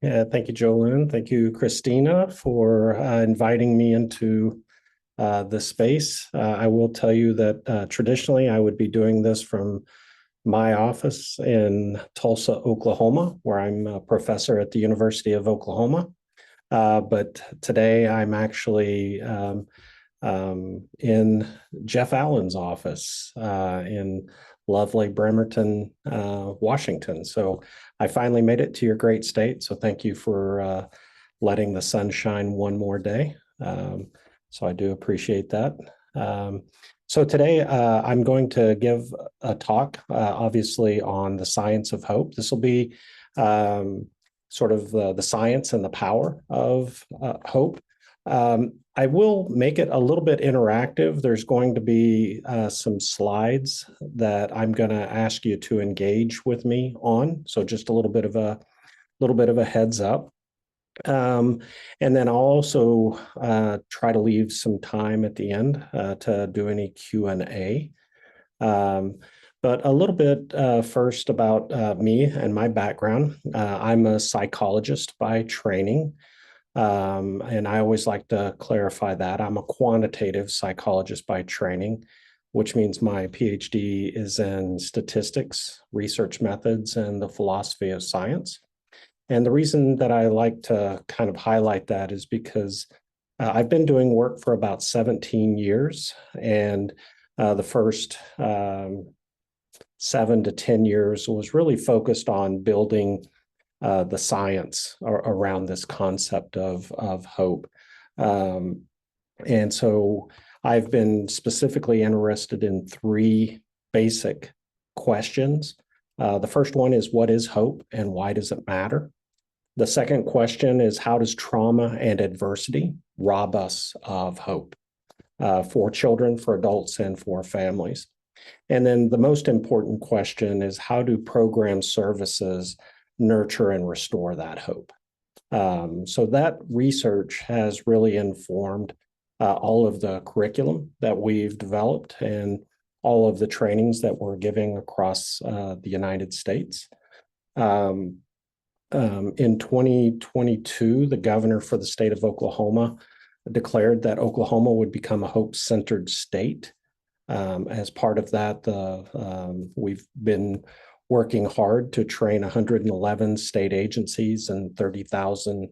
Yeah, thank you, Jolene. Thank you, Christina, for inviting me into the space. I will tell you that traditionally I would be doing this from my office in Tulsa, Oklahoma, where I'm a professor at the University of Oklahoma. But today I'm actually in Jeff Allen's office in lovely Bremerton, Washington. So I finally made it to your great state. So thank you for letting the sun shine one more day. So I do appreciate that. So today I'm going to give a talk, obviously, on the science of hope. This will be sort of the science and the power of hope. I will make it a little bit interactive. There's going to be some slides that I'm going to ask you to engage with me on. So just a little bit of a heads up. And then I'll also try to leave some time at the end to do any Q&A. But a little bit first about me and my background. I'm a psychologist by training. And I always like to clarify that I'm a quantitative psychologist by training, which means my PhD is in statistics, research methods, and the philosophy of science. And the reason that I like to kind of highlight that is because I've been doing work for about 17 years, and the first 7 to 10 years was really focused on building the science around this concept of hope. And so I've been specifically interested in three basic questions. The first one is, what is hope and why does it matter? The second question is, how does trauma and adversity rob us of hope for children, for adults, and for families? And then the most important question is, how do program services nurture and restore that hope? So that research has really informed all of the curriculum that we've developed and all of the trainings that we're giving across the United States. In 2022, the governor for the state of Oklahoma declared that Oklahoma would become a hope-centered state. As part of that, we've been working hard to train 111 state agencies and 30,000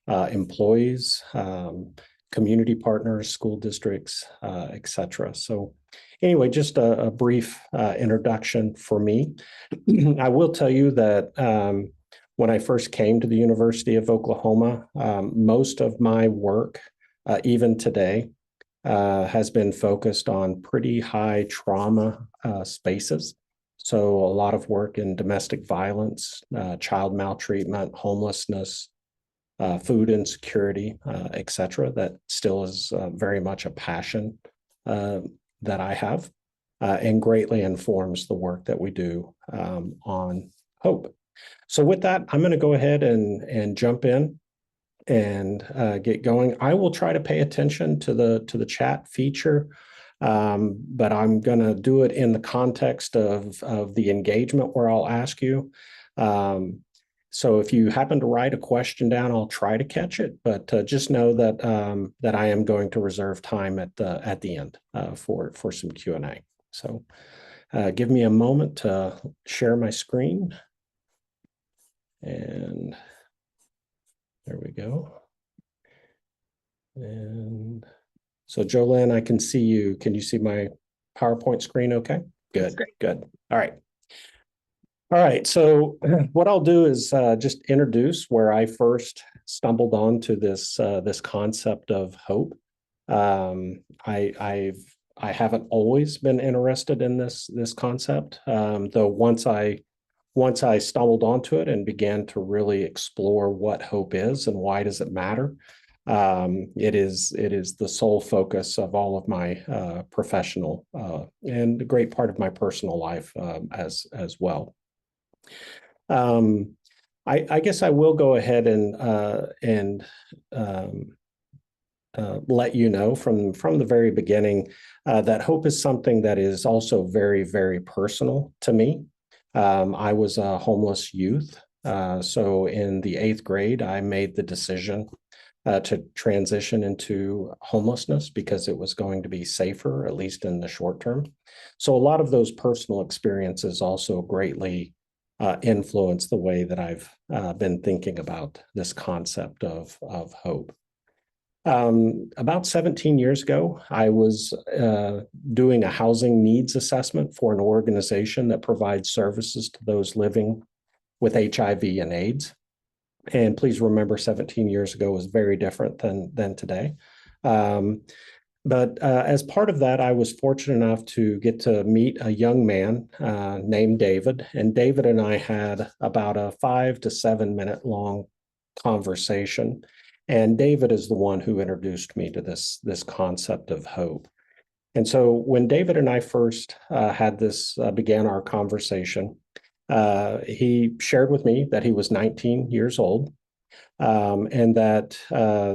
employees, community partners, school districts, et cetera. So anyway, just a brief introduction for me. I will tell you that when I first came to the University of Oklahoma, most of my work, even today, has been focused on pretty high trauma spaces. So a lot of work in domestic violence, child maltreatment, homelessness, food insecurity, et cetera. That still is very much a passion that I have and greatly informs the work that we do on hope. So with that, I'm going to go ahead and jump in and get going. I will try to pay attention to the chat feature, but I'm going to do it in the context of the engagement where I'll ask you. So if you happen to write a question down, I'll try to catch it, but just know that that I am going to reserve time at the end for some Q&A. So give me a moment to share my screen. And there we go. And so Jolene, I can see you. Can you see my PowerPoint screen okay? Good, good. All right. All right, so what I'll do is just introduce where I first stumbled onto this this concept of hope. I haven't always been interested in this concept, though once I stumbled onto it and began to really explore what hope is and why does it matter, it is the sole focus of all of my professional and a great part of my personal life as well. I guess I will go ahead and let you know from the very beginning that hope is something that is also very, very personal to me. I was a homeless youth So in the 8th grade, I made the decision to transition into homelessness because it was going to be safer, at least in the short term. So a lot of those personal experiences also greatly influence the way that I've been thinking about this concept of hope. About 17 years ago, I was doing a housing needs assessment for an organization that provides services to those living with HIV and AIDS. And please remember, 17 years ago was very different than today. But as part of that, I was fortunate enough to get to meet a young man named David. And David and I had about a 5 to 7 minute long conversation. And David is the one who introduced me to this concept of hope. And so when David and I first began our conversation, he shared with me that he was 19 years old, and that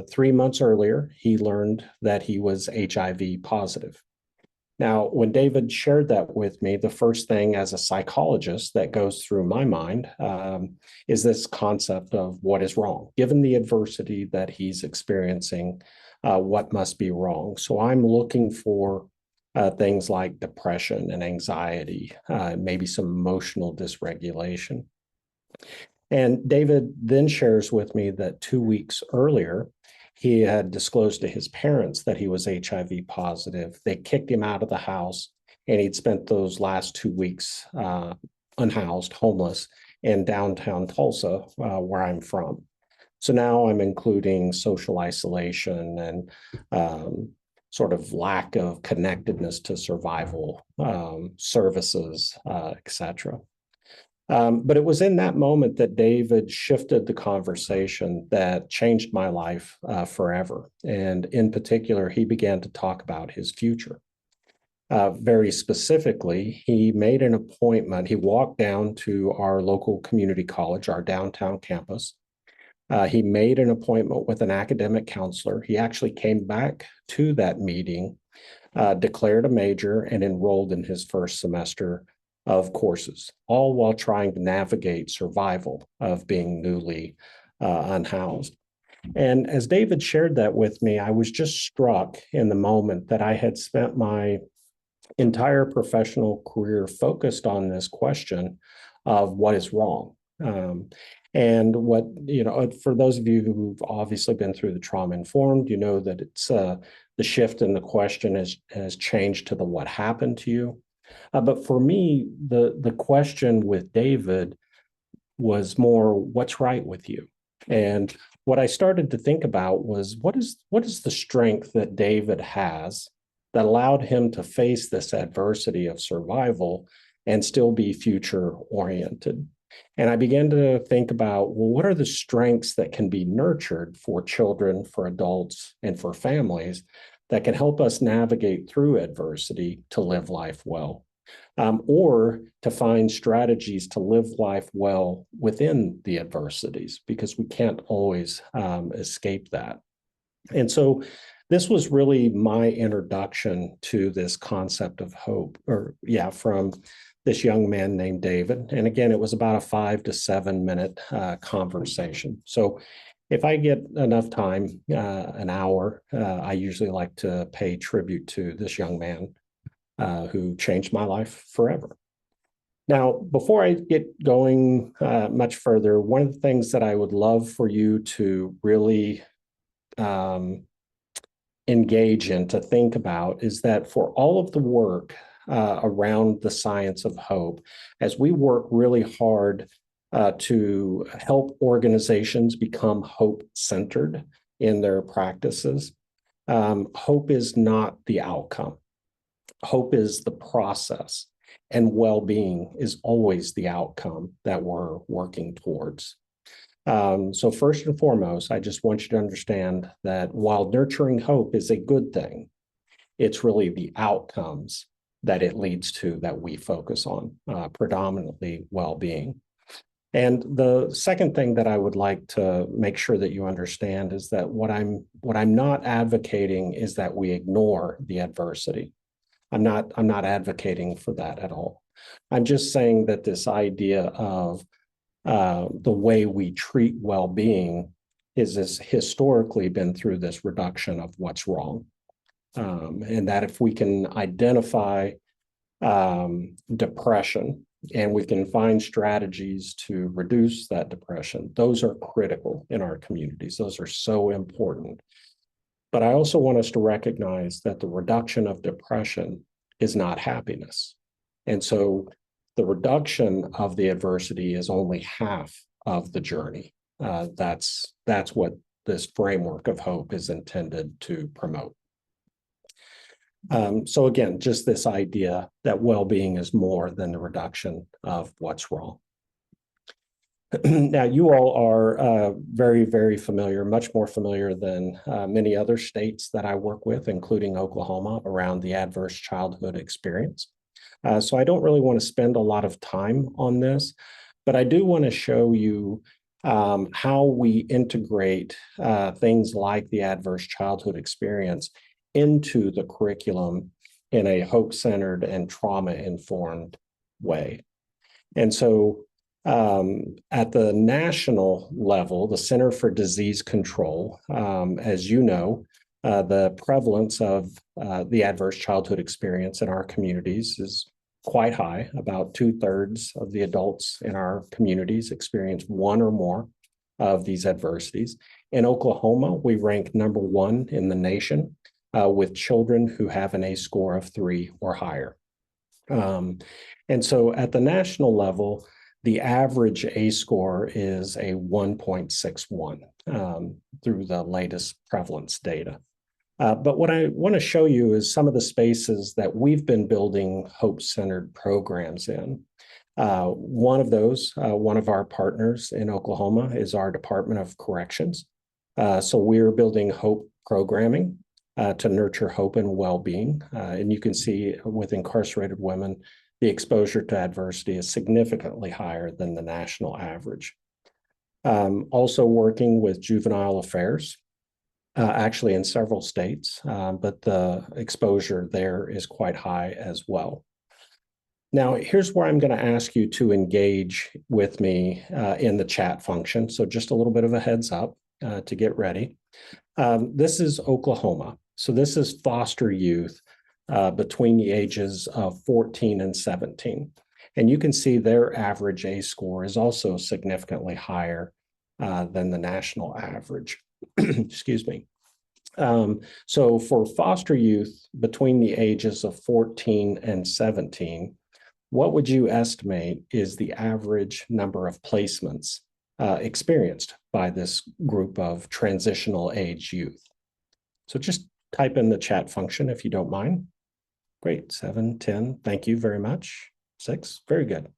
3 months earlier, he learned that he was HIV positive. Now, when David shared that with me, the first thing as a psychologist that goes through my mind is this concept of what is wrong. Given the adversity that he's experiencing, what must be wrong? So I'm looking for things like depression and anxiety, maybe some emotional dysregulation. And David then shares with me that 2 weeks earlier, he had disclosed to his parents that he was HIV positive. They kicked him out of the house, and he'd spent those last 2 weeks unhoused, homeless, in downtown Tulsa, where I'm from. So now I'm including social isolation and sort of lack of connectedness to survival services, et cetera. But it was in that moment that David shifted the conversation that changed my life forever. And in particular, he began to talk about his future. Very specifically, he made an appointment. He walked down to our local community college, our downtown campus. He made an appointment with an academic counselor. He actually came back to that meeting, declared a major, and enrolled in his first semester of courses, all while trying to navigate survival of being newly unhoused. And as David shared that with me, I was just struck in the moment that I had spent my entire professional career focused on this question of what is wrong. And what, for those of you who've obviously been through the trauma informed, you know that it's the shift in the question has changed to the what happened to you. But for me, the question with David was more, what's right with you? And what I started to think about was, what is the strength that David has that allowed him to face this adversity of survival and still be future oriented? And I began to think about, well, what are the strengths that can be nurtured for children, for adults, and for families that can help us navigate through adversity to live life well, or to find strategies to live life well within the adversities, because we can't always escape that. And so this was really my introduction to this concept of hope, from this young man named David. And again, it was about a 5 to 7 minute conversation. So if I get enough time, an hour, I usually like to pay tribute to this young man who changed my life forever. Now, before I get going much further, one of the things that I would love for you to really engage in, to think about, is that for all of the work around the science of hope, as we work really hard to help organizations become hope-centered in their practices, hope is not the outcome. Hope is the process, and well-being is always the outcome that we're working towards. So first and foremost, I just want you to understand that while nurturing hope is a good thing, it's really the outcomes that it leads to that we focus on, predominantly well-being. And the second thing that I would like to make sure that you understand is that what I'm not advocating is that we ignore the adversity. I'm not advocating for that at all. I'm just saying that this idea of the way we treat well-being has historically been through this reduction of what's wrong. And that if we can identify depression and we can find strategies to reduce that depression, those are critical in our communities. Those are so important. But I also want us to recognize that the reduction of depression is not happiness. And so the reduction of the adversity is only half of the journey. That's what this framework of hope is intended to promote. So again, just this idea that well-being is more than the reduction of what's wrong. Now, you all are very, very familiar, much more familiar than many other states that I work with, including Oklahoma, around the adverse childhood experience. So I don't really want to spend a lot of time on this, but I do want to show you how we integrate things like the adverse childhood experience into the curriculum in a hope-centered and trauma-informed way. And so at the national level, the Center for Disease Control, as you know, the prevalence of the adverse childhood experience in our communities is quite high. About 2/3 of the adults in our communities experience one or more of these adversities. In Oklahoma, we rank number 1 in the nation with children who have an ACE score of 3 or higher. And so at the national level, the average ACE score is a 1.61 through the latest prevalence data. But what I want to show you is some of the spaces that we've been building hope-centered programs in. One of those, one of our partners in Oklahoma is our Department of Corrections. So we're building hope programming to nurture hope and well-being. And you can see with incarcerated women, the exposure to adversity is significantly higher than the national average. Also working with juvenile affairs, actually in several states, but the exposure there is quite high as well. Now, here's where I'm going to ask you to engage with me in the chat function. So just a little bit of a heads up to get ready. This is Oklahoma. So this is foster youth between the ages of 14 and 17. And you can see their average ACE score is also significantly higher than the national average. Excuse me. So for foster youth between the ages of 14 and 17, what would you estimate is the average number of placements experienced by this group of transitional age youth? So just type in the chat function if you don't mind. Great, 7, 10, thank you very much. 6, very good.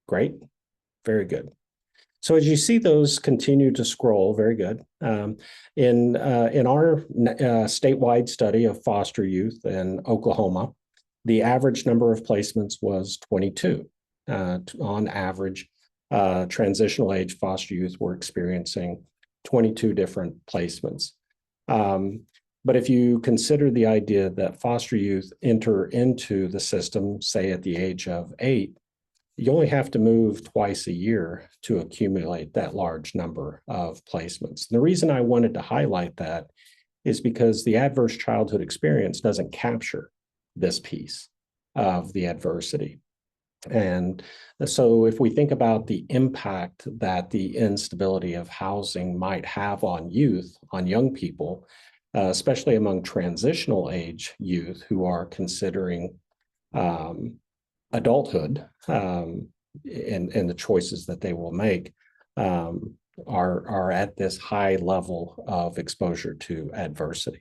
Great, very good. So as you see those continue to scroll, very good. In our statewide study of foster youth in Oklahoma, the average number of placements was 22. On average, transitional age foster youth were experiencing 22 different placements. But if you consider the idea that foster youth enter into the system, say at the age of 8, you only have to move twice a year to accumulate that large number of placements. And the reason I wanted to highlight that is because the adverse childhood experience doesn't capture this piece of the adversity. And so if we think about the impact that the instability of housing might have on youth, on young people, especially among transitional age youth who are considering adulthood and the choices that they will make are at this high level of exposure to adversity.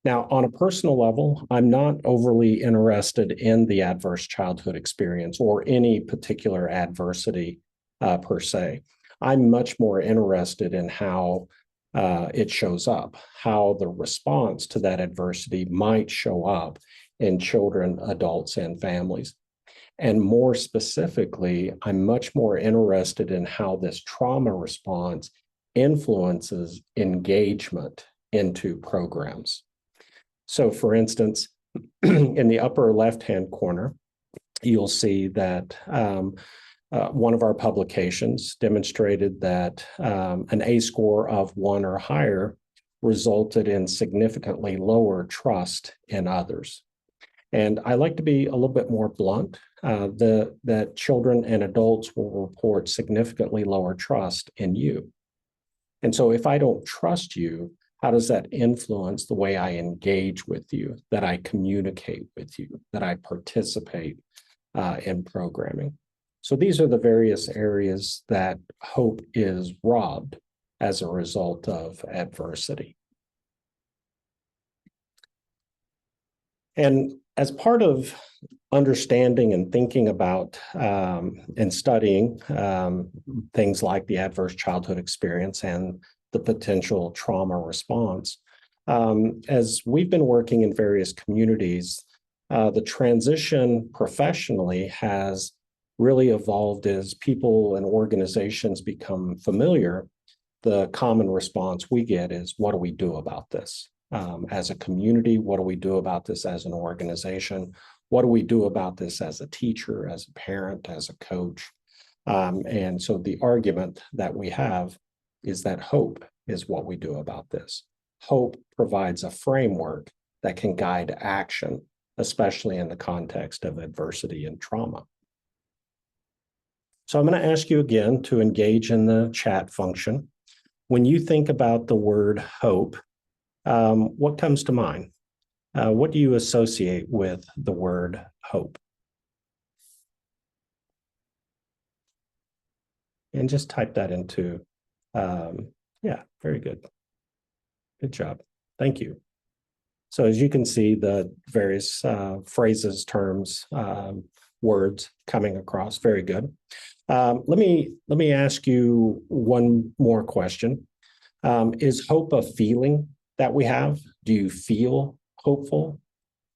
Now, on a personal level, I'm not overly interested in the adverse childhood experience or any particular adversity per se. I'm much more interested in how it shows up, how the response to that adversity might show up in children, adults, and families. And more specifically, I'm much more interested in how this trauma response influences engagement into programs. So for instance, in the upper left-hand corner, you'll see that one of our publications demonstrated that an A score of 1 or higher resulted in significantly lower trust in others. And I like to be a little bit more blunt, that children and adults will report significantly lower trust in you. And so if I don't trust you, how does that influence the way I engage with you, that I communicate with you, that I participate in programming? So these are the various areas that hope is robbed as a result of adversity. And as part of understanding and thinking about and studying things like the adverse childhood experience and the potential trauma response, as we've been working in various communities, the transition professionally has really evolved as people and organizations become familiar. The common response we get is, what do we do about this? As a community, what do we do about this as an organization? What do we do about this as a teacher, as a parent, as a coach? And so the argument that we have is that hope is what we do about this. Hope provides a framework that can guide action, especially in the context of adversity and trauma. So I'm going to ask you again to engage in the chat function. When you think about the word hope, what comes to mind? What do you associate with the word hope? And just type that into, yeah, very good. Good job. Thank you. So as you can see, the various phrases, terms, words coming across, very good. Let me ask you one more question. Is hope a feeling that we have? Do you feel hopeful?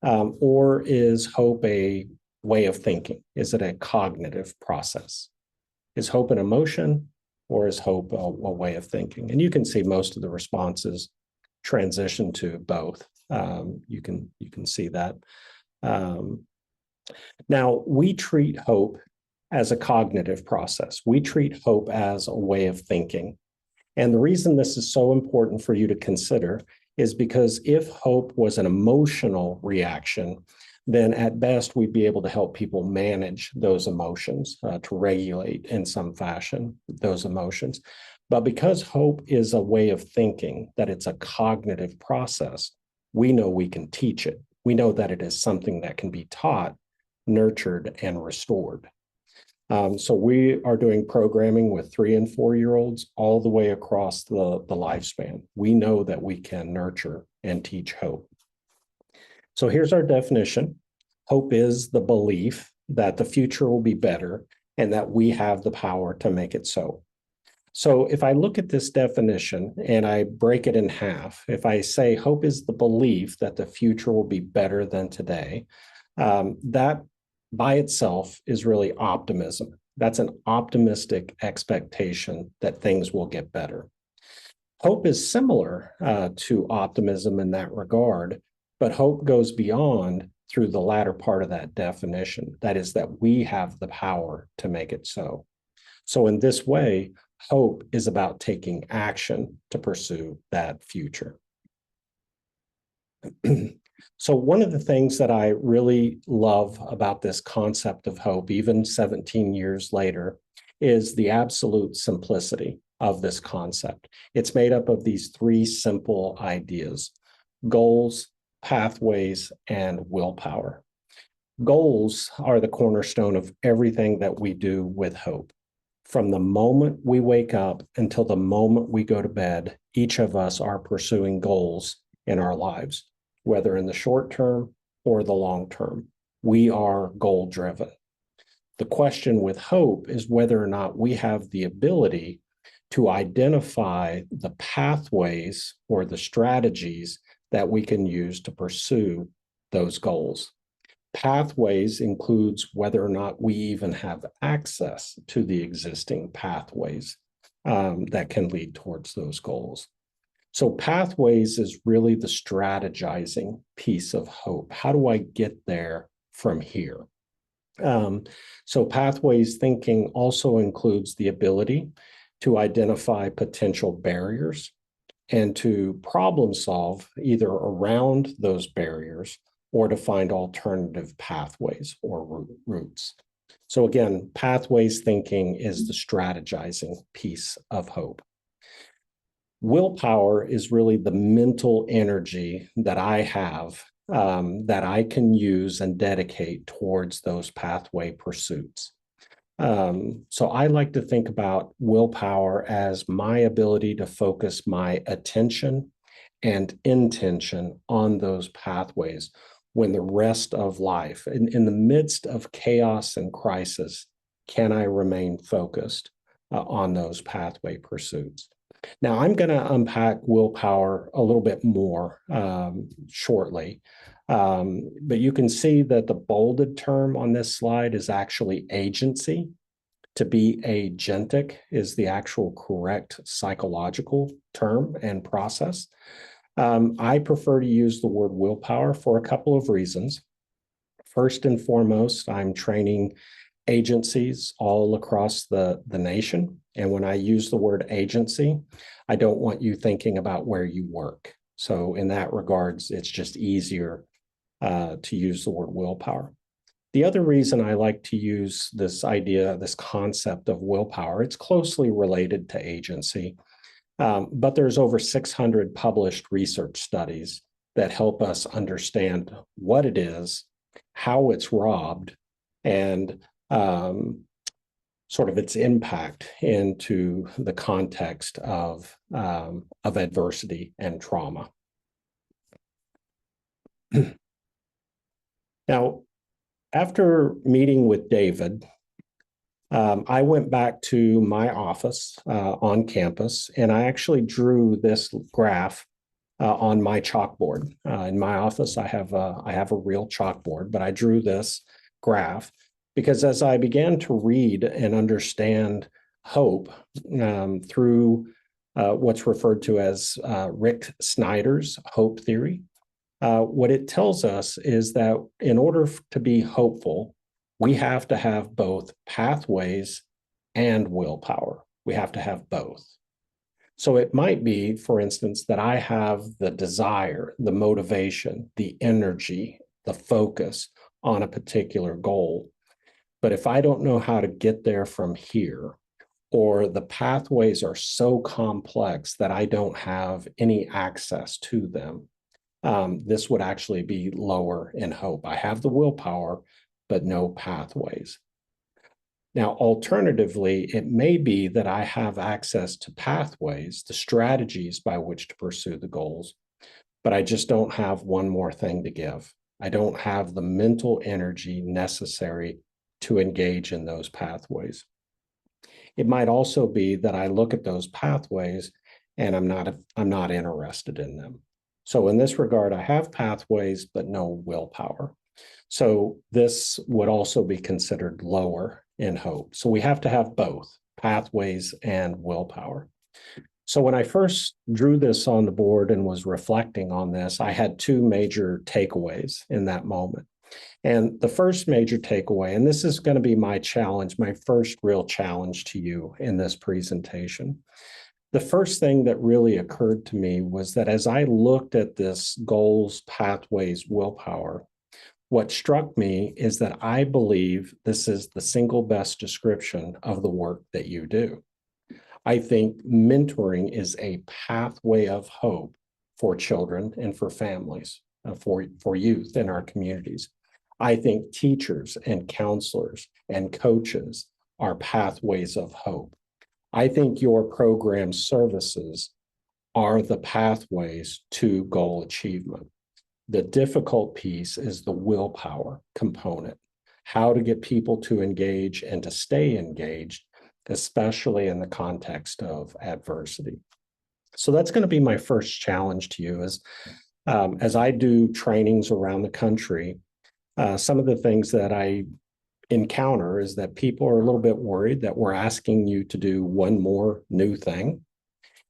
Or is hope a way of thinking? Is it a cognitive process? Is hope an emotion, or is hope a way of thinking? And you can see most of the responses transition to both. You can see that. Now, we treat hope as a cognitive process. We treat hope as a way of thinking. And the reason this is so important for you to consider is because if hope was an emotional reaction, then at best we'd be able to help people manage those emotions, to regulate in some fashion those emotions. But because hope is a way of thinking, that it's a cognitive process, we know we can teach it. We know that it is something that can be taught, nurtured, and restored. So we are doing programming with 3- and 4-year-olds all the way across the lifespan. We know that we can nurture and teach hope. So here's our definition. Hope is the belief that the future will be better and that we have the power to make it so. So if I look at this definition and I break it in half, if I say hope is the belief that the future will be better than today, that by itself is really optimism. That's an optimistic expectation that things will get better. Hope is similar to optimism in that regard, but hope goes beyond through the latter part of that definition. That is that we have the power to make it so. So in this way, hope is about taking action to pursue that future. So one of the things that I really love about this concept of hope, even 17 years later, is the absolute simplicity of this concept. It's made up of these 3 simple ideas: goals, pathways, and willpower. Goals are the cornerstone of everything that we do with hope. From the moment we wake up until the moment we go to bed, each of us are pursuing goals in our lives, whether in the short term or the long term. We are goal-driven. The question with hope is whether or not we have the ability to identify the pathways or the strategies that we can use to pursue those goals. Pathways includes whether or not we even have access to the existing pathways that can lead towards those goals. So pathways is really the strategizing piece of hope. How do I get there from here? Um, so pathways thinking also includes the ability to identify potential barriers and to problem solve either around those barriers or to find alternative pathways or routes. So again, pathways thinking is the strategizing piece of hope. Willpower is really the mental energy that I have that I can use and dedicate towards those pathway pursuits. So I like to think about willpower as my ability to focus my attention and intention on those pathways when the rest of life, in the midst of chaos and crisis, can I remain focused on those pathway pursuits? Now, I'm going to unpack willpower a little bit more shortly, but you can see that the bolded term on this slide is actually agency. To be agentic is the actual correct psychological term and process. I prefer to use the word willpower for a couple of reasons. First and foremost, I'm training agencies all across the nation. And when I use the word agency, I don't want you thinking about where you work. So in that regards, it's just easier to use the word willpower. The other reason I like to use this idea, this concept of willpower, it's closely related to agency, but there's over 600 published research studies that help us understand what it is, how it's robbed, and sort of its impact into the context of adversity and trauma. Now, after meeting with David, I went back to my office on campus, and I actually drew this graph on my chalkboard. In my office, I have a real chalkboard, but I drew this graph because as I began to read and understand hope through what's referred to as Rick Snyder's hope theory, what it tells us is that in order to be hopeful, we have to have both pathways and willpower. We have to have both. So it might be, for instance, that I have the desire, the motivation, the energy, the focus on a particular goal. But if I don't know how to get there from here, or the pathways are so complex that I don't have any access to them, this would actually be lower in hope. I have the willpower, but no pathways. Now, alternatively, it may be that I have access to pathways, the strategies by which to pursue the goals, but I just don't have one more thing to give. I don't have the mental energy necessary to engage in those pathways. It might also be that I look at those pathways and I'm not interested in them. So in this regard, I have pathways, but no willpower. So this would also be considered lower in hope. So we have to have both pathways and willpower. So when I first drew this on the board and was reflecting on this, I had two major takeaways in that moment. And the first major takeaway, and this is going to be my challenge, my first real challenge to you in this presentation. The first thing that really occurred to me was that as I looked at this goals, pathways, willpower, what struck me is that I believe this is the single best description of the work that you do. I think mentoring is a pathway of hope for children and for families, for youth in our communities. I think teachers and counselors and coaches are pathways of hope. I think your program services are the pathways to goal achievement. The difficult piece is the willpower component, how to get people to engage and to stay engaged, especially in the context of adversity. So that's going to be my first challenge to you is as I do trainings around the country, some of the things that I encounter is that people are a little bit worried that we're asking you to do one more new thing.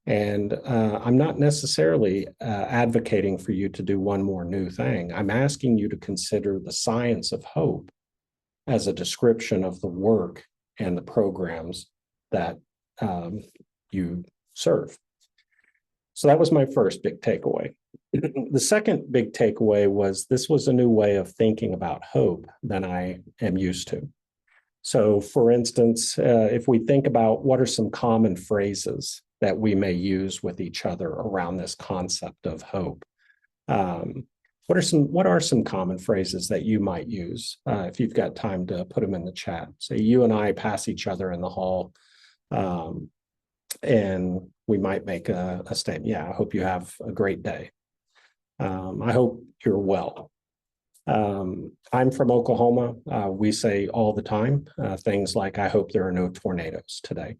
And I'm not necessarily advocating for you to do one more new thing. I'm asking you to consider the science of hope as a description of the work and the programs that you serve. So that was my first big takeaway. The second big takeaway was this was a new way of thinking about hope than I am used to. So for instance, if we think about what are some common phrases that we may use with each other around this concept of hope, what are some common phrases that you might use? If you've got time to put them in the chat. So you and I pass each other in the hall, and we might make a statement. Yeah, I hope you have a great day. I hope you're well. I'm from Oklahoma. We say all the time things like, I hope there are no tornadoes today.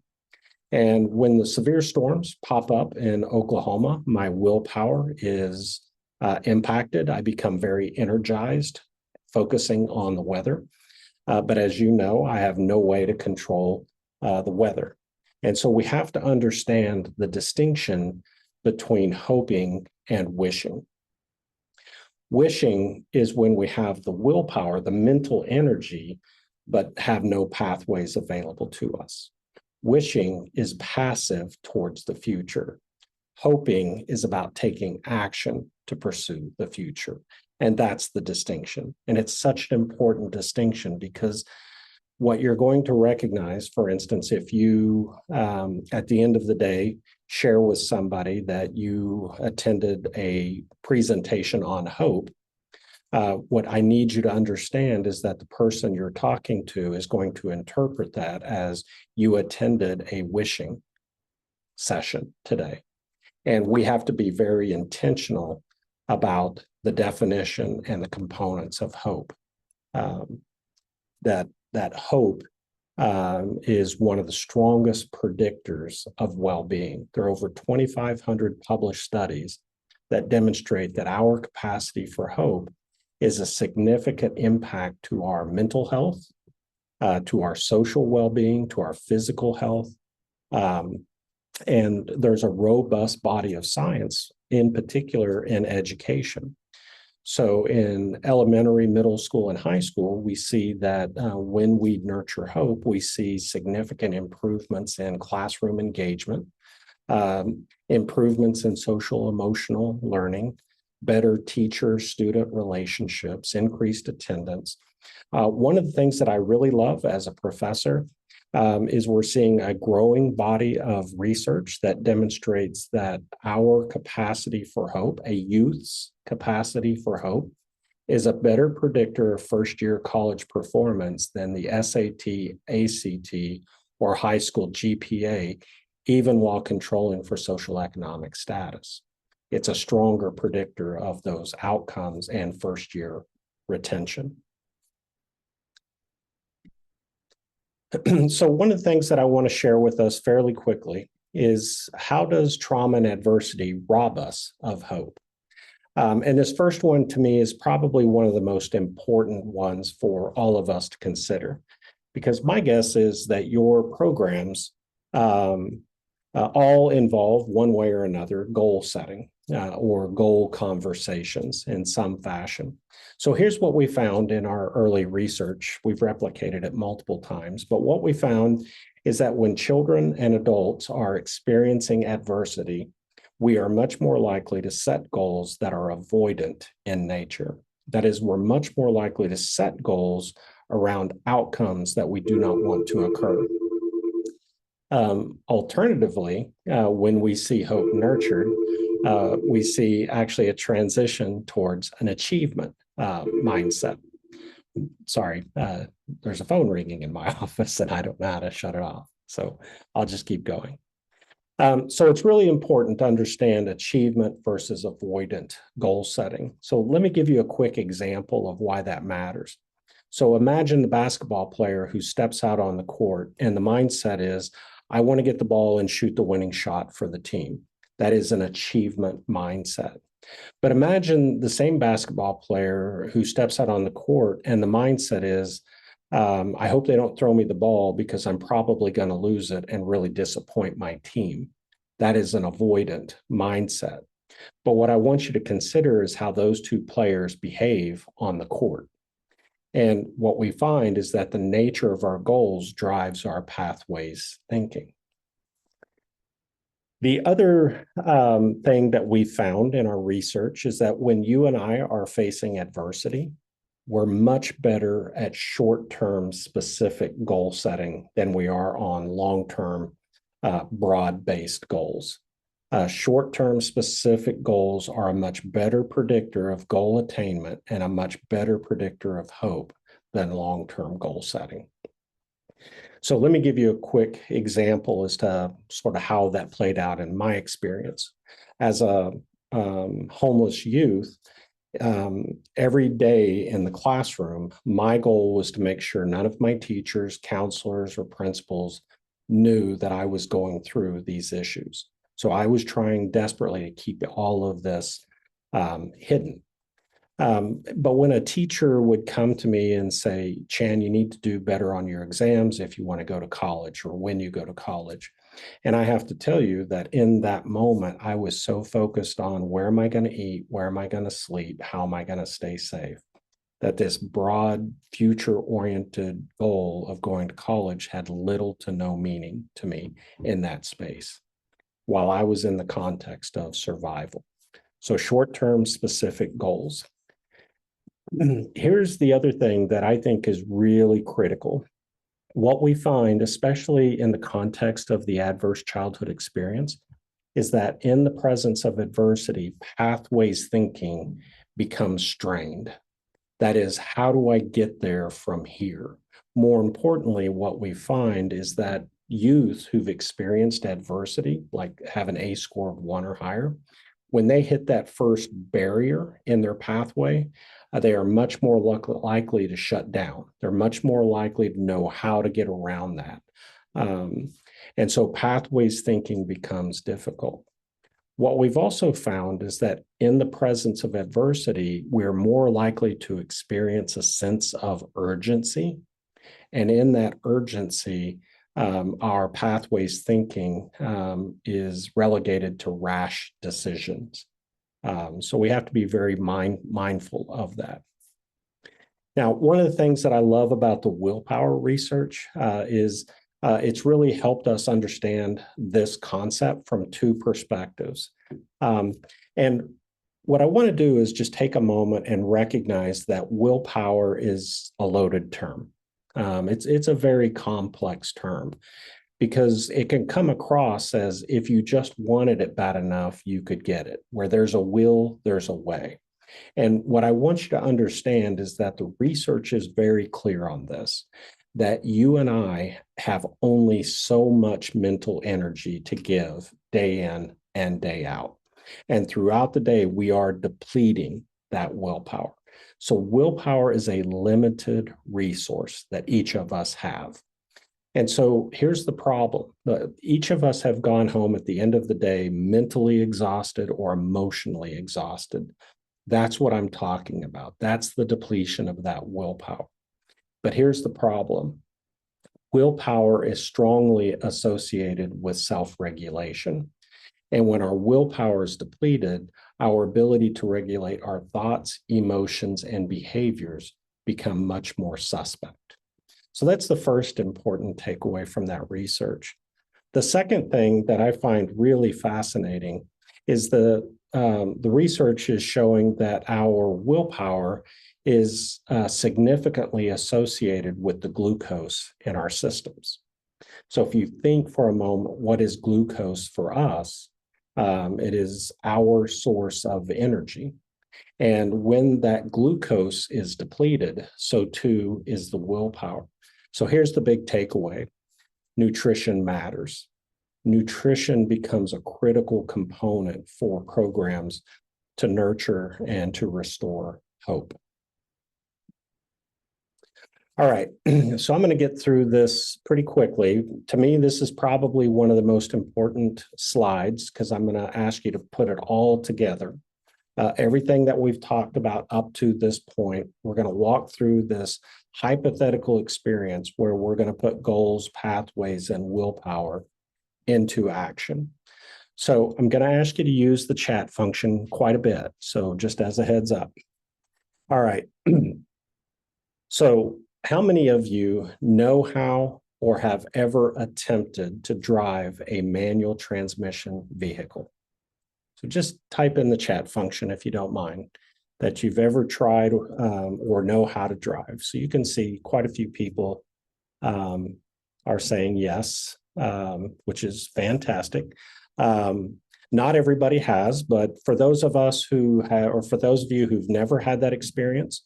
And when the severe storms pop up in Oklahoma, my willpower is impacted. I become very energized, focusing on the weather. But as you know, I have no way to control the weather. And so we have to understand the distinction between hoping and wishing. Wishing is when we have the willpower, the mental energy, but have no pathways available to us. Wishing is passive towards the future. Hoping is about taking action to pursue the future. And that's the distinction. And it's such an important distinction because what you're going to recognize, for instance, if you, at the end of the day, share with somebody that you attended a presentation on hope, what I need you to understand is that the person you're talking to is going to interpret that as you attended a wishing session today. And we have to be very intentional about the definition and the components of hope. That hope is one of the strongest predictors of well-being. There are over 2,500 published studies that demonstrate that our capacity for hope is a significant impact to our mental health, to our social well-being, to our physical health. And there's a robust body of science, in particular in education. So in elementary, middle school, and high school, we see that when we nurture hope, we see significant improvements in classroom engagement, improvements in social emotional learning, better teacher-student relationships, increased attendance. One of the things that I really love as a professor is we're seeing a growing body of research that demonstrates that our capacity for hope, a youth's capacity for hope, is a better predictor of first-year college performance than the SAT, ACT, or high school GPA, even while controlling for social economic status. It's a stronger predictor of those outcomes and first-year retention. So one of the things that I want to share with us fairly quickly is how does trauma and adversity rob us of hope? And this first one to me is probably one of the most important ones for all of us to consider, because my guess is that your programs all involve one way or another goal setting or goal conversations in some fashion. So here's what we found in our early research. We've replicated it multiple times, but what we found is that when children and adults are experiencing adversity, we are much more likely to set goals that are avoidant in nature. That is, we're much more likely to set goals around outcomes that we do not want to occur. Alternatively, when we see hope nurtured, we see actually a transition towards an achievement mindset. Sorry, there's a phone ringing in my office and I don't know how to shut it off. So I'll just keep going. So it's really important to understand achievement versus avoidant goal setting. So let me give you a quick example of why that matters. So imagine the basketball player who steps out on the court and the mindset is, I want to get the ball and shoot the winning shot for the team. That is an achievement mindset. But imagine the same basketball player who steps out on the court and the mindset is, I hope they don't throw me the ball because I'm probably going to lose it and really disappoint my team. That is an avoidant mindset. But what I want you to consider is how those two players behave on the court. And what we find is that the nature of our goals drives our pathways thinking. The other thing that we found in our research is that when you and I are facing adversity, we're much better at short-term specific goal setting than we are on long-term broad-based goals. Short-term specific goals are a much better predictor of goal attainment and a much better predictor of hope than long-term goal setting. So let me give you a quick example as to sort of how that played out in my experience. As a homeless youth, every day in the classroom, my goal was to make sure none of my teachers, counselors, or principals knew that I was going through these issues. So I was trying desperately to keep all of this hidden. But when a teacher would come to me and say, Chan, you need to do better on your exams if you want to go to college or when you go to college. And I have to tell you that in that moment, I was so focused on where am I going to eat? Where am I going to sleep? How am I going to stay safe? That this broad, future-oriented goal of going to college had little to no meaning to me in that space, while I was in the context of survival. So short-term specific goals. Here's the other thing that I think is really critical. What we find, especially in the context of the adverse childhood experience, is that in the presence of adversity, pathways thinking becomes strained. That is, how do I get there from here? More importantly, what we find is that youth who've experienced adversity, like have an A score of 1 or higher, when they hit that first barrier in their pathway, they are much more likely to shut down. They're much more likely to know how to get around that. And so pathways thinking becomes difficult. What we've also found is that in the presence of adversity, we're more likely to experience a sense of urgency. And in that urgency, our pathways thinking is relegated to rash decisions. So we have to be very mindful of that. Now, one of the things that I love about the willpower research is it's really helped us understand this concept from 2 perspectives. And what I want to do is just take a moment and recognize that willpower is a loaded term. It's a very complex term, because it can come across as if you just wanted it bad enough, you could get it. Where there's a will, there's a way. And what I want you to understand is that the research is very clear on this, that you and I have only so much mental energy to give day in and day out. And throughout the day, we are depleting that willpower. So willpower is a limited resource that each of us have. And so here's the problem. Each of us have gone home at the end of the day mentally exhausted or emotionally exhausted. That's what I'm talking about. That's the depletion of that willpower. But here's the problem. Willpower is strongly associated with self-regulation. And when our willpower is depleted, our ability to regulate our thoughts, emotions, and behaviors become much more suspect. So that's the first important takeaway from that research. The second thing that I find really fascinating is the research is showing that our willpower is significantly associated with the glucose in our systems. So if you think for a moment, what is glucose for us? It is our source of energy. And when that glucose is depleted, so too is the willpower. So here's the big takeaway. Nutrition matters. Nutrition becomes a critical component for programs to nurture and to restore hope. All right, so I'm going to get through this pretty quickly. To me, this is probably one of the most important slides because I'm going to ask you to put it all together. Everything that we've talked about up to this point, we're going to walk through this hypothetical experience where we're going to put goals, pathways, and willpower into action. So I'm going to ask you to use the chat function quite a bit. So just as a heads up. All right. So how many of you know how or have ever attempted to drive a manual transmission vehicle? So just type in the chat function if you don't mind that you've ever tried or know how to drive. So you can see quite a few people are saying yes, which is fantastic. Not everybody has, but for those of us who have, or for those of you who've never had that experience,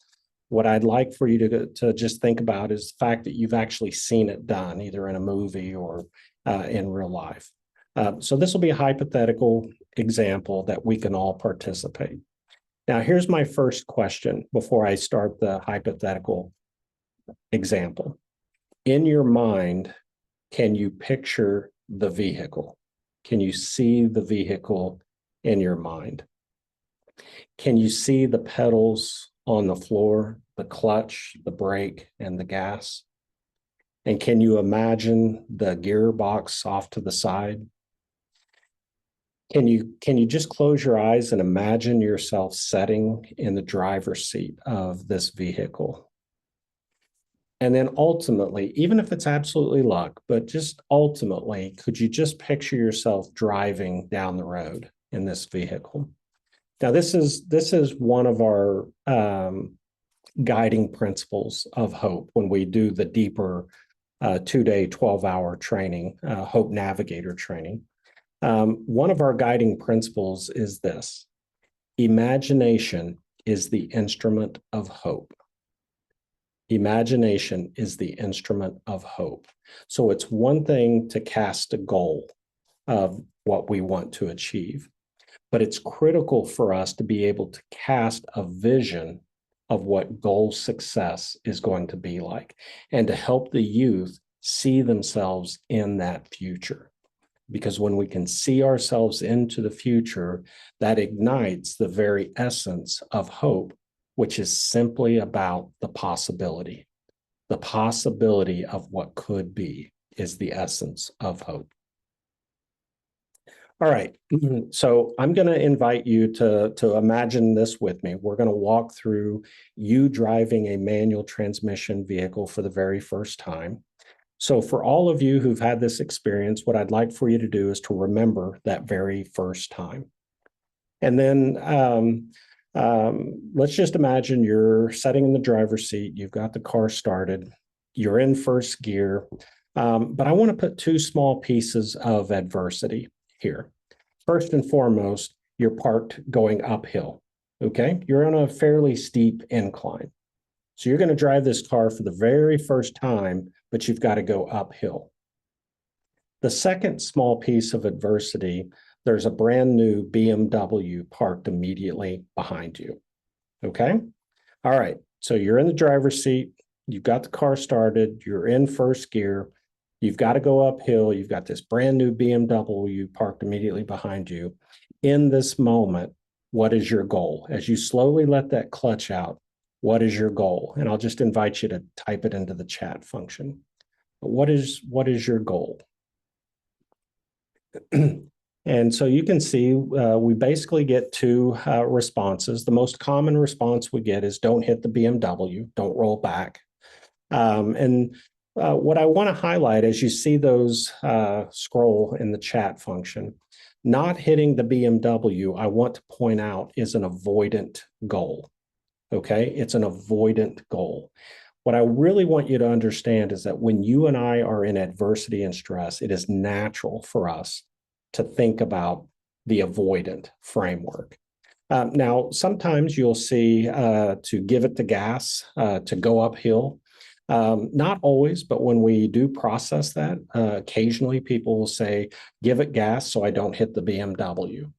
what I'd like for you to just think about is the fact that you've actually seen it done, either in a movie or in real life. So this will be a hypothetical example that we can all participate. Now, here's my first question before I start the hypothetical example. In your mind, can you picture the vehicle? Can you see the vehicle in your mind? Can you see the pedals on the floor, the clutch, the brake, and the gas? And can you imagine the gearbox off to the side? Can you just close your eyes and imagine yourself sitting in the driver's seat of this vehicle? And then ultimately, even if it's absolutely luck, but just ultimately, could you just picture yourself driving down the road in this vehicle? Now, this is one of our guiding principles of Hope when we do the deeper 2-day, 12-hour training, Hope Navigator training. One of our guiding principles is this: imagination is the instrument of hope. Imagination is the instrument of hope. So it's one thing to cast a goal of what we want to achieve, but it's critical for us to be able to cast a vision of what goal success is going to be like, and to help the youth see themselves in that future. Because when we can see ourselves into the future, that ignites the very essence of hope, which is simply about the possibility. The possibility of what could be is the essence of hope. All right, so I'm going to invite you to imagine this with me. We're going to walk through you driving a manual transmission vehicle for the very first time. So for all of you who've had this experience, what I'd like for you to do is to remember that very first time. And then let's just imagine you're sitting in the driver's seat, you've got the car started, you're in first gear, but I want to put two small pieces of adversity here. First and foremost, you're parked going uphill, okay? You're on a fairly steep incline. So you're going to drive this car for the very first time, but you've got to go uphill. The second small piece of adversity, there's a brand new BMW parked immediately behind you, okay? All right, so you're in the driver's seat, you've got the car started, you're in first gear, you've got to go uphill, you've got this brand new BMW parked immediately behind you. In this moment, what is your goal? As you slowly let that clutch out, what is your goal? And I'll just invite you to type it into the chat function. What is your goal? And so you can see we basically get two responses. The most common response we get is don't hit the BMW, don't roll back. What I want to highlight as you see those scroll in the chat function, not hitting the BMW, I want to point out, is an avoidant goal. Okay, it's an avoidant goal. What I really want you to understand is that when you and I are in adversity and stress, it is natural for us to think about the avoidant framework. Now, sometimes you'll see to give it the gas, to go uphill. Not always, but when we do process that, occasionally people will say, give it gas so I don't hit the BMW.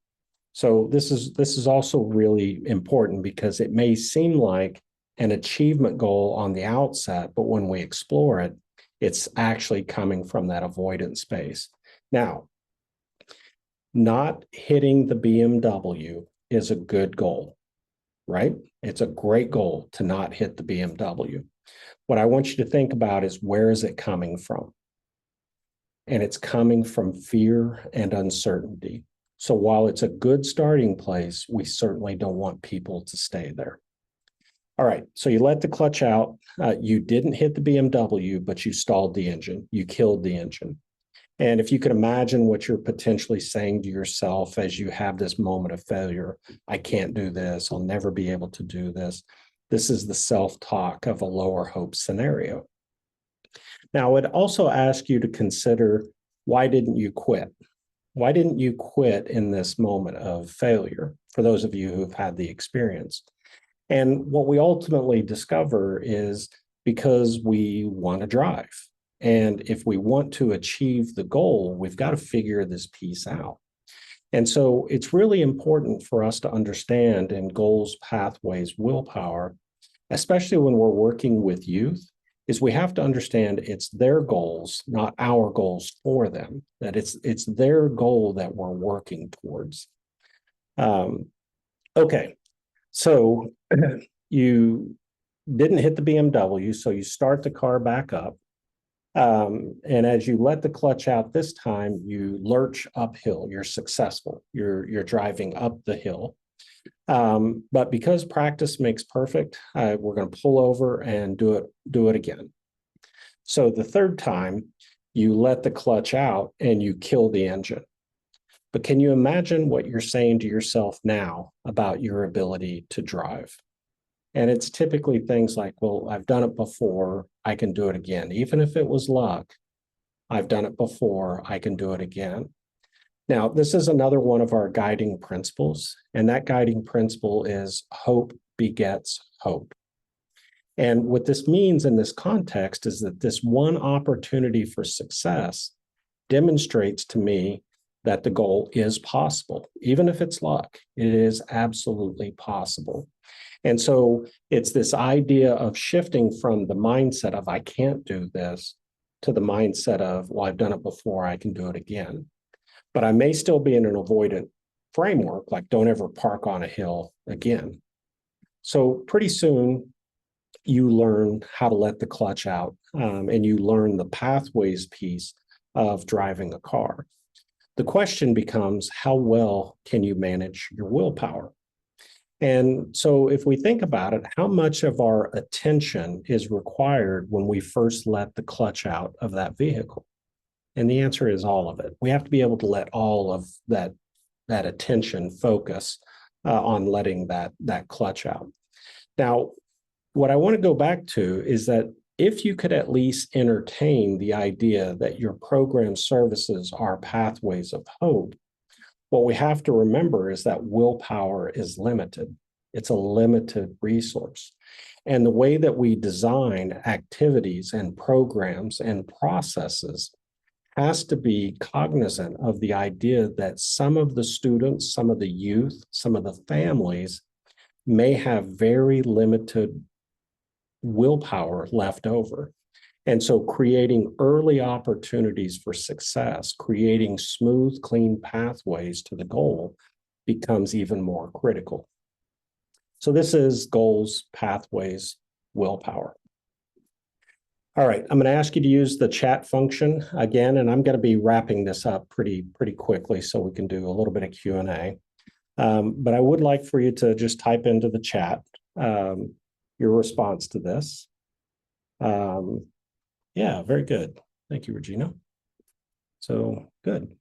So this is also really important because it may seem like an achievement goal on the outset, but when we explore it, it's actually coming from that avoidance space. Now, not hitting the BMW is a good goal, right? It's a great goal to not hit the BMW. What I want you to think about is, where is it coming from? And it's coming from fear and uncertainty. So while it's a good starting place, we certainly don't want people to stay there. All right, so you let the clutch out. You didn't hit the BMW, but you stalled the engine. You killed the engine. And if you could imagine what you're potentially saying to yourself as you have this moment of failure, I can't do this. I'll never be able to do this. This is the self-talk of a lower hope scenario. Now, I would also ask you to consider, why didn't you quit? Why didn't you quit in this moment of failure, for those of you who've had the experience? And what we ultimately discover is because we want to drive. And if we want to achieve the goal, we've got to figure this piece out. And so it's really important for us to understand in goals, pathways, willpower, especially when we're working with youth, is we have to understand it's their goals, not our goals for them, that it's their goal that we're working towards. Okay, so you didn't hit the BMW, so you start the car back up. And as you let the clutch out this time, you lurch uphill. You're successful. You're driving up the hill. But because practice makes perfect, we're going to pull over and do it again. So the third time, you let the clutch out and you kill the engine. But can you imagine what you're saying to yourself now about your ability to drive? And it's typically things like, well, I've done it before, I can do it again. Even if it was luck, I've done it before, I can do it again. Now, this is another one of our guiding principles, and that guiding principle is hope begets hope. And what this means in this context is that this one opportunity for success demonstrates to me that the goal is possible. Even if it's luck, it is absolutely possible. And so it's this idea of shifting from the mindset of I can't do this to the mindset of, well, I've done it before, I can do it again. But I may still be in an avoidant framework, like don't ever park on a hill again. So pretty soon you learn how to let the clutch out, and you learn the pathways piece of driving a car. The question becomes, how well can you manage your willpower? And so if we think about it, how much of our attention is required when we first let the clutch out of that vehicle? And the answer is all of it. We have to be able to let all of that attention focus on letting that clutch out. Now, what I want to go back to is that if you could at least entertain the idea that your program services are pathways of hope, what we have to remember is that willpower is limited. It's a limited resource. And the way that we design activities and programs and processes has to be cognizant of the idea that some of the students, some of the youth, some of the families may have very limited willpower left over. And so creating early opportunities for success, creating smooth, clean pathways to the goal becomes even more critical. So this is goals, pathways, willpower. All right, I'm going to ask you to use the chat function again, and I'm going to be wrapping this up pretty quickly so we can do a little bit of Q&A. But I would like for you to just type into the chat your response to this. Yeah, very good. Thank you, Regina. So good.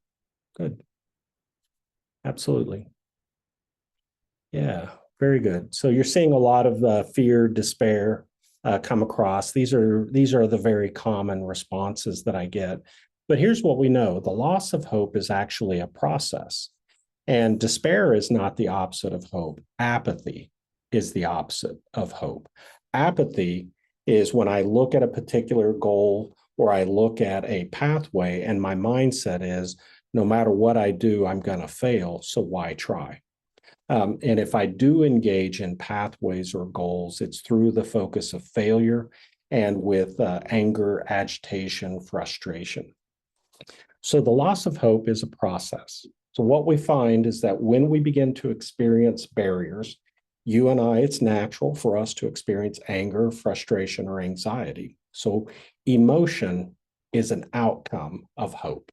Absolutely. Yeah, very good. So you're seeing a lot of fear, despair come across. These are the very common responses that I get. But here's what we know. The loss of hope is actually a process. And despair is not the opposite of hope. Apathy is the opposite of hope. Apathy is when I look at a particular goal or I look at a pathway and my mindset is, no matter what I do, I'm going to fail, so why try? And if I do engage in pathways or goals, it's through the focus of failure and with anger, agitation, frustration. So the loss of hope is a process. So what we find is that when we begin to experience barriers, you and I, it's natural for us to experience anger, frustration, or anxiety. So emotion is an outcome of hope.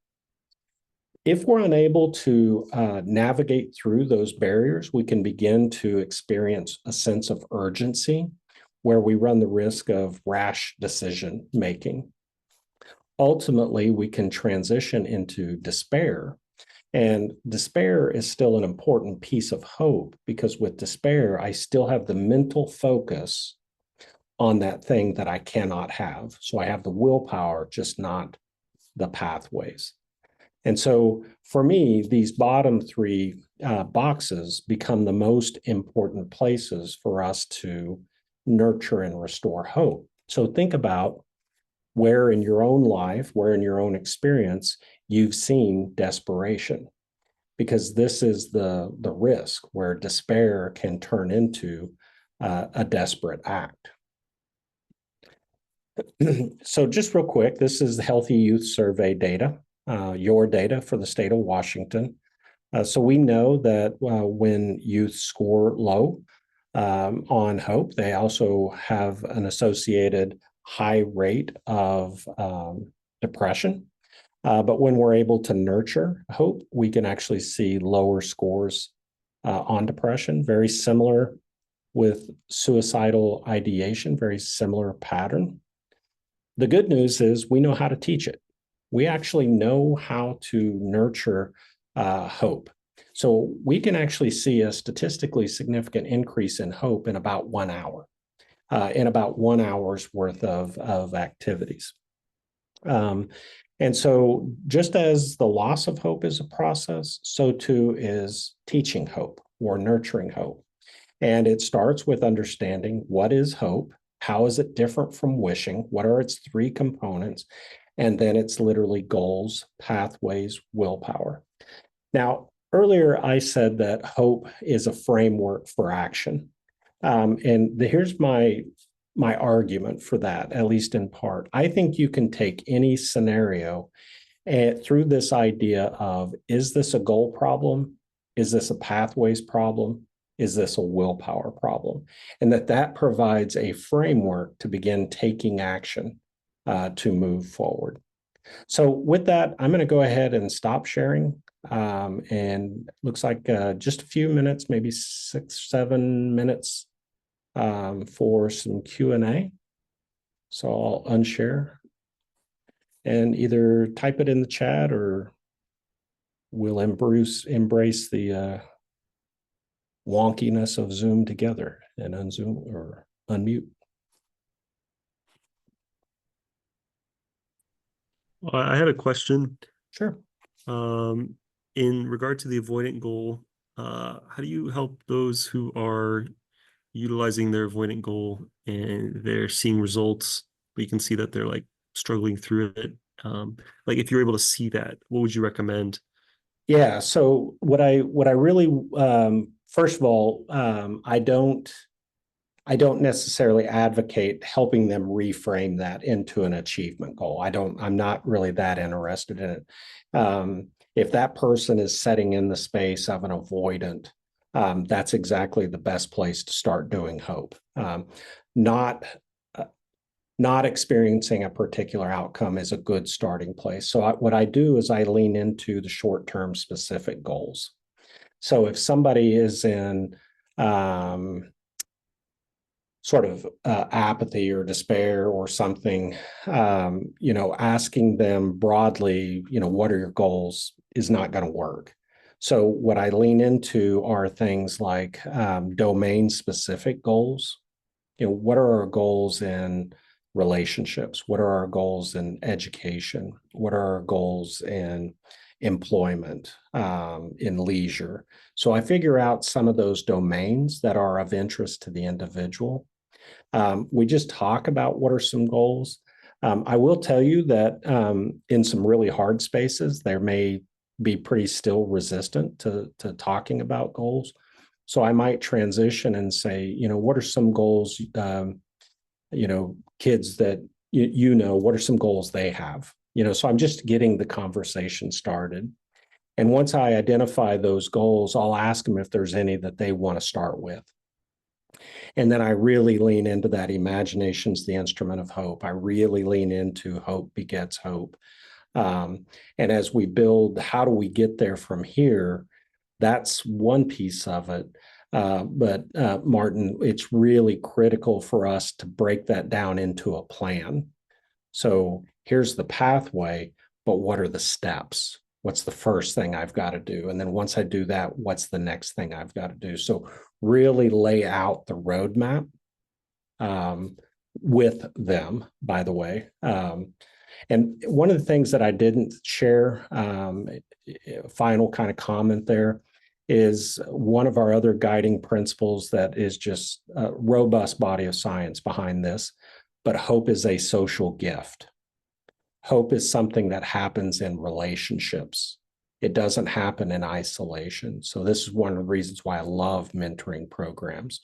If we're unable to navigate through those barriers, we can begin to experience a sense of urgency. where we run the risk of rash decision making. Ultimately, we can transition into despair. And despair is still an important piece of hope, because with despair, I still have the mental focus on that thing that I cannot have. So I have the willpower, just not the pathways. And so for me, these bottom three boxes become the most important places for us to nurture and restore hope. So think about where in your own life, where in your own experience, you've seen desperation, because this is the risk where despair can turn into a desperate act. So just real quick, this is the Healthy Youth Survey data, your data for the state of Washington. So we know that when youth score low on hope, they also have an associated high rate of depression. But when we're able to nurture hope, we can actually see lower scores on depression, very similar with suicidal ideation, very similar pattern. The good news is we know how to teach it. We actually know how to nurture hope. So we can actually see a statistically significant increase in hope in about 1 hour, in about 1 hour's worth of activities. And so just as the loss of hope is a process, so too is teaching hope or nurturing hope. And it starts with understanding what is hope, how is it different from wishing, what are its three components, and then it's literally goals, pathways, willpower. Now, earlier I said that hope is a framework for action. And here's my argument for that, at least in part. I think you can take any scenario through this idea of, is this a goal problem? Is this a pathways problem? Is this a willpower problem? And that provides a framework to begin taking action to move forward. So with that, I'm going to go ahead and stop sharing. And looks like just a few minutes, maybe 6-7 minutes for some Q&A. So I'll unshare and either type it in the chat, or we'll embrace the wonkiness of Zoom together and unzoom or unmute. Well, I had a question. Sure. In regard to the avoidant goal, how do you help those who are utilizing their avoidant goal and they're seeing results, but you can see that they're like struggling through it? Like if you're able to see that, what would you recommend? Yeah. So what I really first of all, I don't necessarily advocate helping them reframe that into an achievement goal. I'm not really that interested in it. If that person is setting in the space of an avoidant, that's exactly the best place to start doing hope. Not experiencing a particular outcome is a good starting place. So what I do is I lean into the short-term specific goals. So if somebody is in sort of apathy or despair or something, asking them broadly, what are your goals is not going to work. So what I lean into are things like domain-specific goals. What are our goals in relationships? What are our goals in education? What are our goals in employment, in leisure? So I figure out some of those domains that are of interest to the individual. We just talk about what are some goals. I will tell you that in some really hard spaces, there may be pretty still resistant to talking about goals. So I might transition and say, what are some goals, kids that, what are some goals they have? So I'm just getting the conversation started. And once I identify those goals, I'll ask them if there's any that they want to start with. And then I really lean into that. Imagination's the instrument of hope. I really lean into hope begets hope. And as we build, how do we get there from here? That's one piece of it. But Martin, it's really critical for us to break that down into a plan. So here's the pathway, but what are the steps? What's the first thing I've got to do? And then once I do that, what's the next thing I've got to do? So really lay out the roadmap with them, by the way. And one of the things that I didn't share, final kind of comment there, is one of our other guiding principles that is just a robust body of science behind this, but hope is a social gift. Hope is something that happens in relationships. It doesn't happen in isolation. So this is one of the reasons why I love mentoring programs.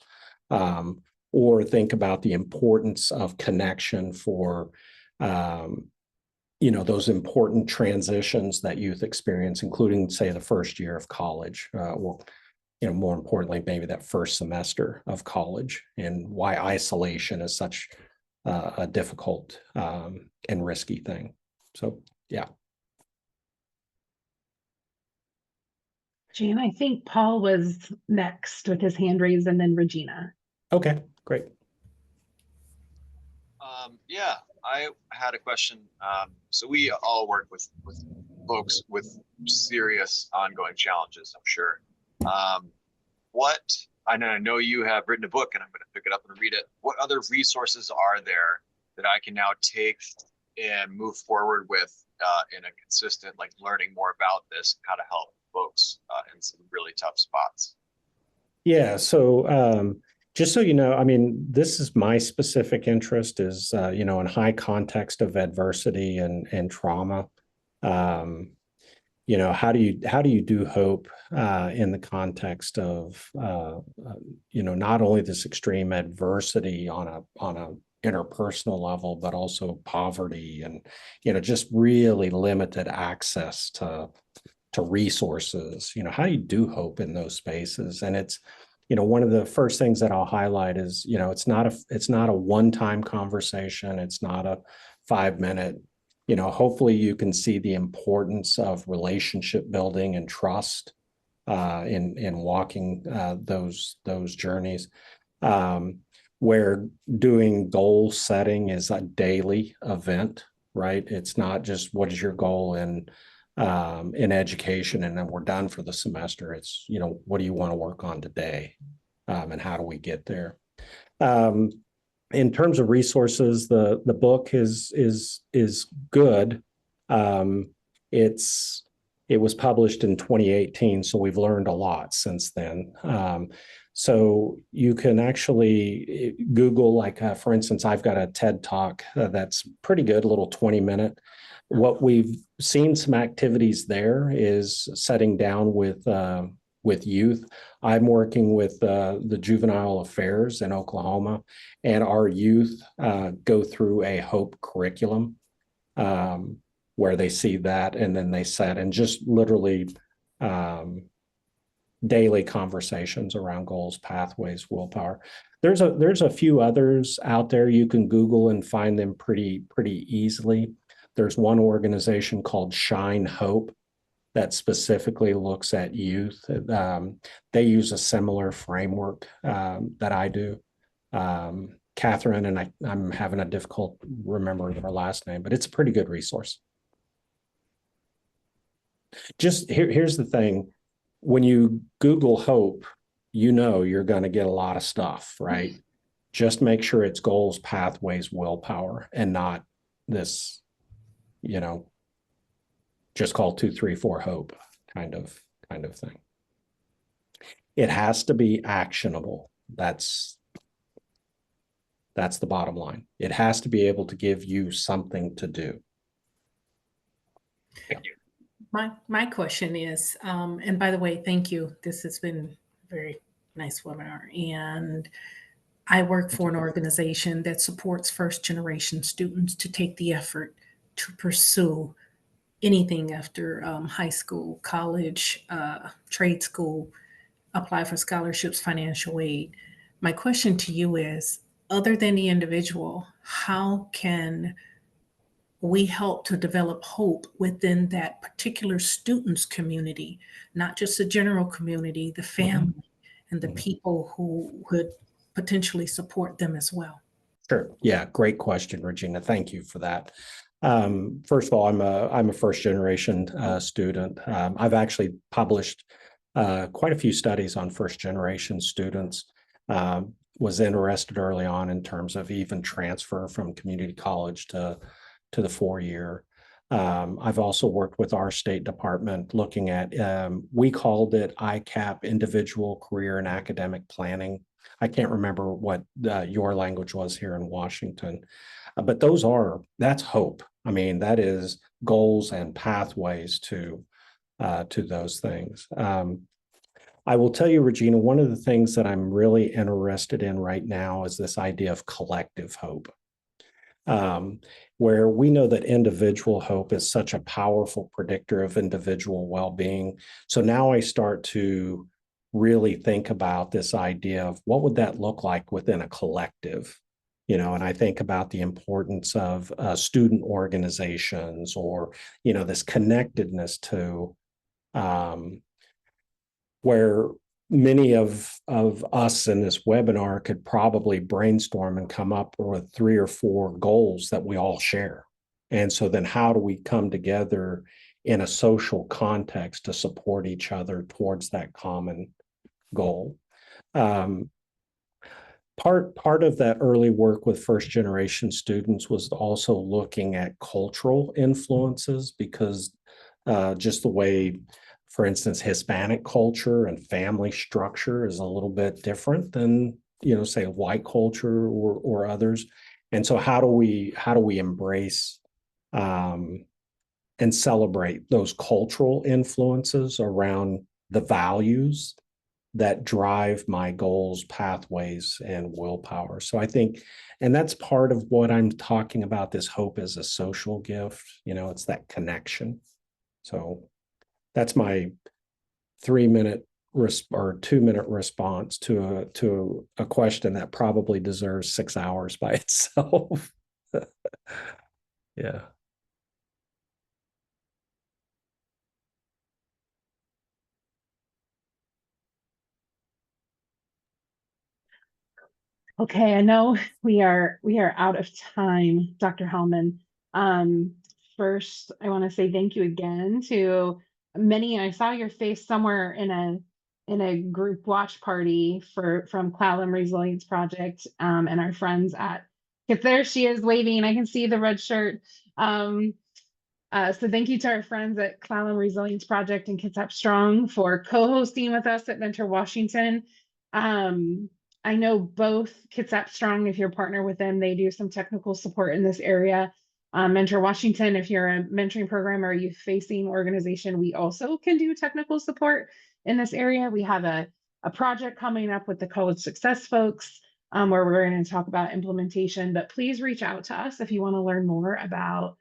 Or think about the importance of connection for those important transitions that youth experience, including, say, the first year of college, or more importantly, maybe that first semester of college, and why isolation is such a difficult and risky thing. So, yeah. Jan, I think Paul was next with his hand raised, and then Regina. Okay, great. Yeah, I had a question. So we all work with folks with serious ongoing challenges, I'm sure. I know you have written a book, and I'm going to pick it up and read it. What other resources are there that I can now take and move forward with in a consistent, like learning more about this, how to help folks in some really tough spots? Yeah, so just so you know, I mean, this is my specific interest is, in high context of adversity and trauma. How do you do hope in the context of, not only this extreme adversity on a interpersonal level, but also poverty and, just really limited access to resources. How do you do hope in those spaces? And it's, one of the first things that I'll highlight is, it's not a one-time conversation. It's not a 5-minute. Hopefully you can see the importance of relationship building and trust in walking those journeys. Where doing goal setting is a daily event, right? It's not just what is your goal in education and then we're done for the semester. It's, what do you want to work on today? And how do we get there? In terms of resources, the book is good. It was published in 2018, so we've learned a lot since then. So you can actually Google, like, for instance, I've got a TED Talk that's pretty good, a little 20-minute. What we've seen some activities there is setting down with youth. I'm working with the juvenile affairs in Oklahoma, and our youth go through a hope curriculum where they see that and then they set and just literally daily conversations around goals, pathways, willpower. There's a few others out there. You can Google and find them pretty easily. There's one organization called Shine Hope that specifically looks at youth. They use a similar framework that I do. Catherine, and I'm having a difficult remembering her last name, but it's a pretty good resource. Just here's the thing. When you Google hope, you're going to get a lot of stuff, right? Just make sure it's goals, pathways, willpower, and not this, just call 2, 3, 4 hope kind of thing. It has to be actionable. That's the bottom line. It has to be able to give you something to do. Thank you. My question is, and by the way, thank you. This has been a very nice webinar. And I work for an organization that supports first generation students to take the effort to pursue anything after high school, college, trade school, apply for scholarships, financial aid. My question to you is, other than the individual, how can we help to develop hope within that particular student's community, not just the general community, the family, and the Mhm. people who would potentially support them as well? Sure. Yeah, great question, Regina. Thank you for that. First of all, I'm a first generation student. I've actually published quite a few studies on first generation students. Was interested early on in terms of even transfer from community college to the 4-year. I've also worked with our state department looking at, we called it ICAP, Individual Career and Academic Planning. I can't remember what your language was here in Washington, but that's hope. I mean, that is goals and pathways to those things. I will tell you, Regina, one of the things that I'm really interested in right now is this idea of collective hope. Where we know that individual hope is such a powerful predictor of individual well-being. So now I start to really think about this idea of what would that look like within a collective, and I think about the importance of student organizations, or, this connectedness to where many of us in this webinar could probably brainstorm and come up with 3 or 4 goals that we all share. And so then how do we come together in a social context to support each other towards that common goal? Part of that early work with first generation students was also looking at cultural influences, because just the way, for instance, Hispanic culture and family structure is a little bit different than, say, white culture or others. And so how do we embrace and celebrate those cultural influences around the values that drive my goals, pathways, and willpower? So I think, and that's part of what I'm talking about, this hope as a social gift, it's that connection. So that's my 3-minute or 2-minute response to a question that probably deserves 6 hours by itself. Yeah. Okay, I know we are out of time, Dr. Hellman. First, I want to say thank you again to many. I saw your face somewhere in a group watch party from Clallam Resilience Project, and our friends at Kitsap. There she is waving. I can see the red shirt. So thank you to our friends at Clallam Resilience Project and Kitsap Strong for co-hosting with us at Mentor Washington. I know both Kitsap Strong, if you're a partner with them, they do some technical support in this area. Mentor Washington, if you're a mentoring program or a youth-facing organization, we also can do technical support in this area. We have a project coming up with the College Success folks, where we're going to talk about implementation. But please reach out to us if you want to learn more about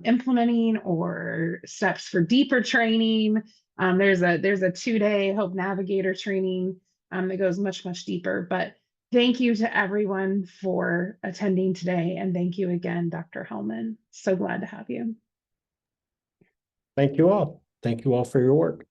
implementing or steps for deeper training. There's a 2-day Hope Navigator training that goes much deeper. But thank you to everyone for attending today, and thank you again, Dr. Hellman. So glad to have you. Thank you all. Thank you all for your work.